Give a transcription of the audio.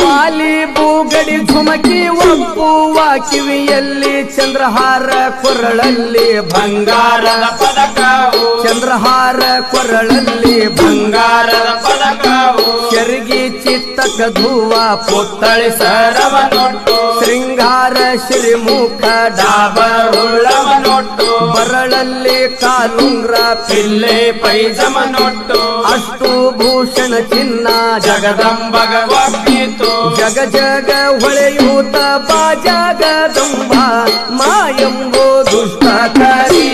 ವಾಲಿ ಬೂಗಡಿ ಝುಮಕಿ ಒಪ್ಪುವ ಕಿವಿಯಲ್ಲಿ ಚಂದ್ರಹಾರ ಕೊರಳಲ್ಲಿ ಬಂಗಾರದ ಪದಕವು ಚಂದ್ರಹಾರ ಕೊರಳಲ್ಲಿ ಬಂಗಾರದ ಪದಕವು ಕೆರಗಿ ಚಿತ್ತಕ ಧುವ ಪುತ್ತಳಿ ಸರವನೊಟ್ಟು ಶೃಂಗಾರ ಶ್ರೀಮುಖ ಡಾಬರುಳ್ಳವನೊಟ್ಟು ಬರಳಲ್ಲಿ ಕಾಲುಂಗ್ರ ಪಿಲ್ಲೆ ಪೈಜಮನೊಟ್ಟು ಅಷ್ಟು ಭೂಷಣ ಚಿನ್ನ ಜಗದಂಬಗ ಒಪ್ಪಿತು ಜಗ ಜಗ ಹೊಳೆಯೂತ ಬಾ ಜಗದಂಬ ಮಾಯಂಬೋ ದುಷ್ಟ ಕರಿ